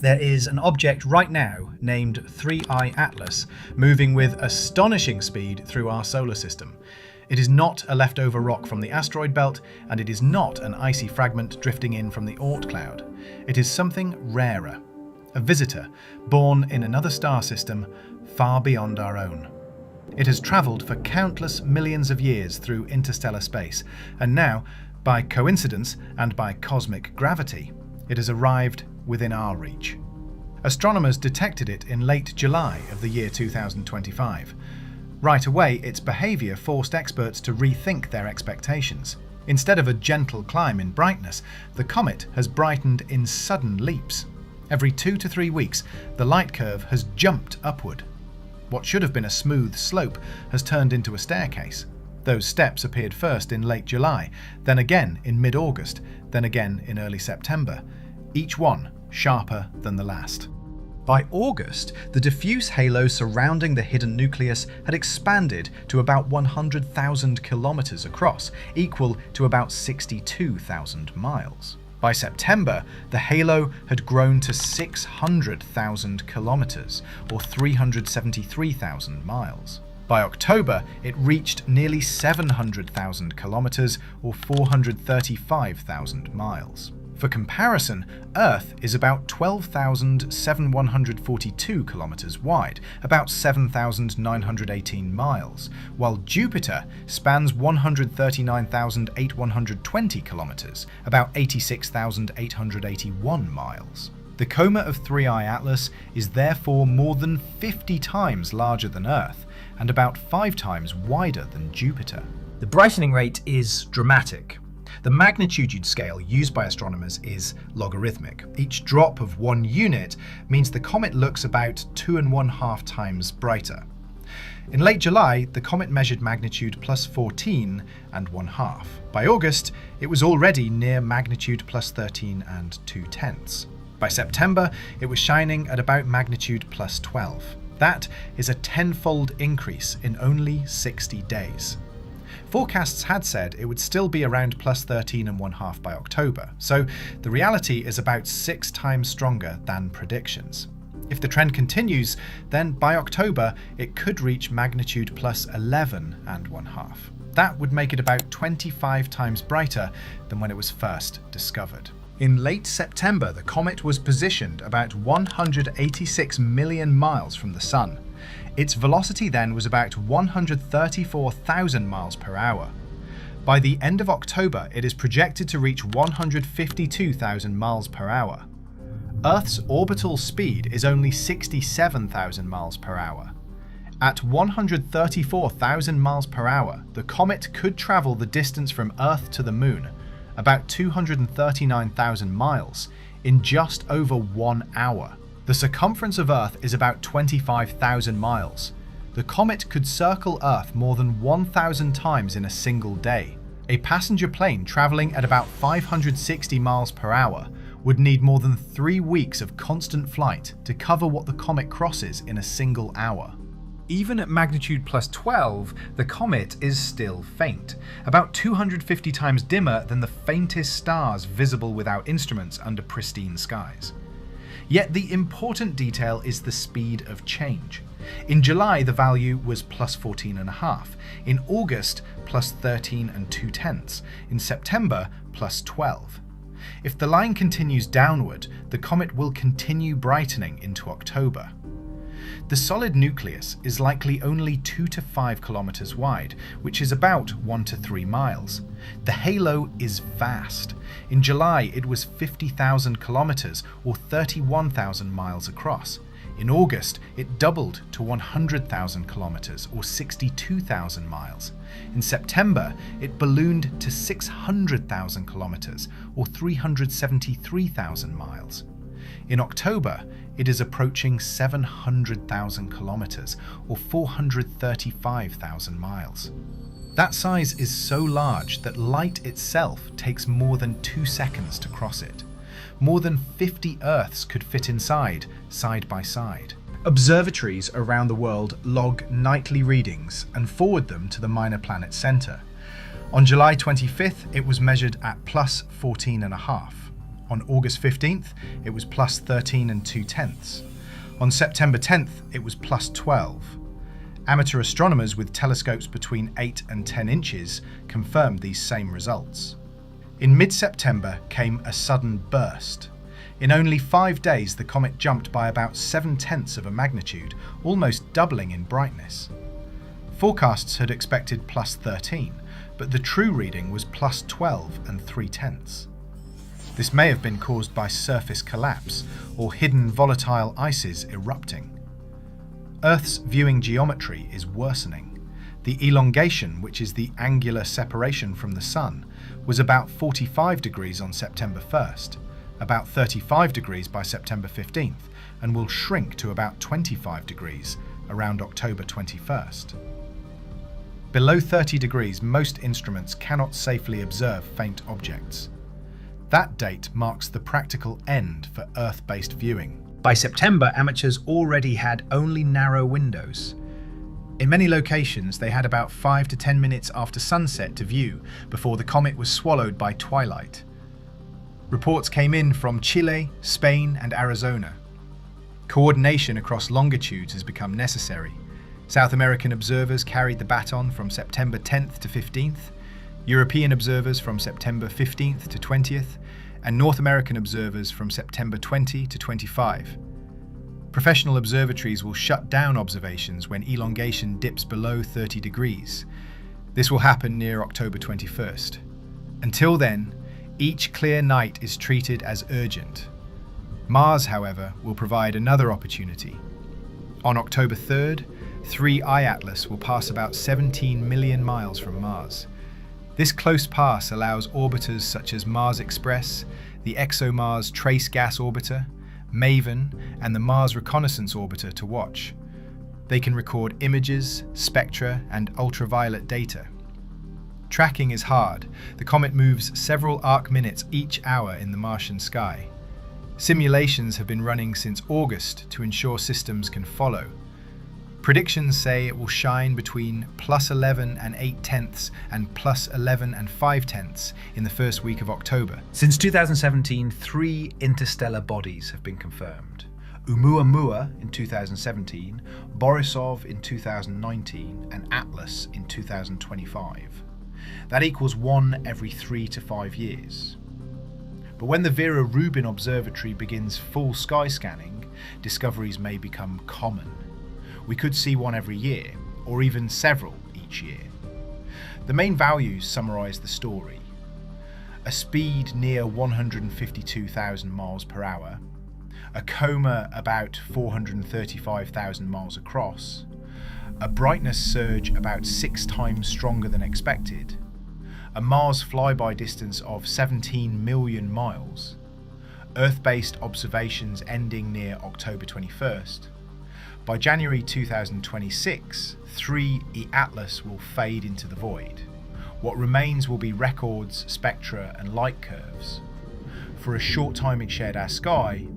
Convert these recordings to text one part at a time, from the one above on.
There is an object right now named 3I Atlas moving with astonishing speed through our solar system. It is not a leftover rock from the asteroid belt, and it is not an icy fragment drifting in from the Oort cloud. It is something rarer, a visitor born in another star system far beyond our own. It has travelled for countless millions of years through interstellar space, and now, by coincidence and by cosmic gravity, it has arrived within our reach. Astronomers detected it in late July of the year 2025. Right away, its behaviour forced experts to rethink their expectations. Instead of a gentle climb in brightness, the comet has brightened in sudden leaps. Every 2 to 3 weeks, the light curve has jumped upward. What should have been a smooth slope has turned into a staircase. Those steps appeared first in late July, then again in mid-August, then again in early September, each one sharper than the last. By August, the diffuse halo surrounding the hidden nucleus had expanded to about 100,000 kilometers across, equal to about 62,000 miles. By September, the halo had grown to 600,000 kilometers, or 373,000 miles. By October, it reached nearly 700,000 kilometers, or 435,000 miles. For comparison, Earth is about 12,742 kilometers wide, about 7,918 miles, while Jupiter spans 139,820 kilometers, about 86,881 miles. The coma of 3I Atlas is therefore more than 50 times larger than Earth, and about 5 times wider than Jupiter. The brightening rate is dramatic. The magnitude scale used by astronomers is logarithmic. Each drop of 1 unit means the comet looks about 2.5 times brighter. In late July, the comet measured magnitude plus 14 and 1/2. By August, it was already near magnitude plus 13 and 2/10. By September, it was shining at about magnitude plus 12. That is a 10-fold increase in only 60 days. Forecasts had said it would still be around plus 13 and 1/2 by October, so the reality is about 6 times stronger than predictions. If the trend continues, then by October it could reach magnitude plus 11 and 1/2. That would make it about 25 times brighter than when it was first discovered. In late September, the comet was positioned about 186 million miles from the Sun. Its velocity then was about 134,000 miles per hour. By the end of October, it is projected to reach 152,000 miles per hour. Earth's orbital speed is only 67,000 miles per hour. At 134,000 miles per hour, the comet could travel the distance from Earth to the Moon, about 239,000 miles, in just over 1 hour. The circumference of Earth is about 25,000 miles. The comet could circle Earth more than 1,000 times in a single day. A passenger plane travelling at about 560 miles per hour would need more than 3 weeks of constant flight to cover what the comet crosses in a single hour. Even at magnitude plus 12, the comet is still faint, about 250 times dimmer than the faintest stars visible without instruments under pristine skies. Yet the important detail is the speed of change. In July, the value was plus 14.5. In August, plus 13 and 2/10. In September, plus 12. If the line continues downward, the comet will continue brightening into October. The solid nucleus is likely only 2 to 5 kilometers wide, which is about 1 to 3 miles. The halo is vast. In July, it was 50,000 kilometers, or 31,000 miles across. In August, it doubled to 100,000 kilometers, or 62,000 miles. In September, it ballooned to 600,000 kilometers, or 373,000 miles. In October, it is approaching 700,000 kilometers, or 435,000 miles. That size is so large that light itself takes more than 2 seconds to cross it. More than 50 Earths could fit inside, side by side. Observatories around the world log nightly readings and forward them to the Minor Planet Center. On July 25th, it was measured at plus 14.5. On August 15th, it was plus 13 and 2/10. On September 10th, it was plus 12. Amateur astronomers with telescopes between 8 and 10 inches confirmed these same results. In mid-September came a sudden burst. In only 5 days, the comet jumped by about 7/10 of a magnitude, almost doubling in brightness. Forecasts had expected plus 13, but the true reading was plus 12 and 3/10. This may have been caused by surface collapse or hidden volatile ices erupting. Earth's viewing geometry is worsening. The elongation, which is the angular separation from the Sun, was about 45 degrees on September 1st, about 35 degrees by September 15th, and will shrink to about 25 degrees around October 21st. Below 30 degrees, most instruments cannot safely observe faint objects. That date marks the practical end for Earth-based viewing. By September, amateurs already had only narrow windows. In many locations, they had about 5 to 10 minutes after sunset to view before the comet was swallowed by twilight. Reports came in from Chile, Spain, and Arizona. Coordination across longitudes has become necessary. South American observers carried the baton from September 10th to 15th, European observers from September 15th to 20th, and North American observers from September 20 to 25. Professional observatories will shut down observations when elongation dips below 30 degrees. This will happen near October 21st. Until then, each clear night is treated as urgent. Mars, however, will provide another opportunity. On October 3rd, 3I Atlas will pass about 17 million miles from Mars. This close pass allows orbiters such as Mars Express, the ExoMars Trace Gas Orbiter, MAVEN, and the Mars Reconnaissance Orbiter to watch. They can record images, spectra, and ultraviolet data. Tracking is hard. The comet moves several arc minutes each hour in the Martian sky. Simulations have been running since August to ensure systems can follow. Predictions say it will shine between plus 11 and 8/10 and plus 11 and 5/10 in the first week of October. Since 2017, 3 interstellar bodies have been confirmed. Oumuamua in 2017, Borisov in 2019, and Atlas in 2025. That equals 1 every 3 to 5 years. But when the Vera Rubin Observatory begins full sky scanning, discoveries may become common. We could see one every year, or even several each year. The main values summarise the story. A speed near 152,000 miles per hour, a coma about 435,000 miles across, a brightness surge about 6 times stronger than expected, a Mars flyby distance of 17 million miles, Earth-based observations ending near October 21st. By January 2026, 3E Atlas will fade into the void. What remains will be records, spectra, and light curves. For a short time it shared our sky,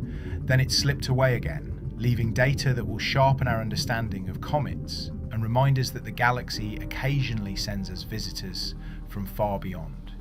then it slipped away again, leaving data that will sharpen our understanding of comets and remind us that the galaxy occasionally sends us visitors from far beyond.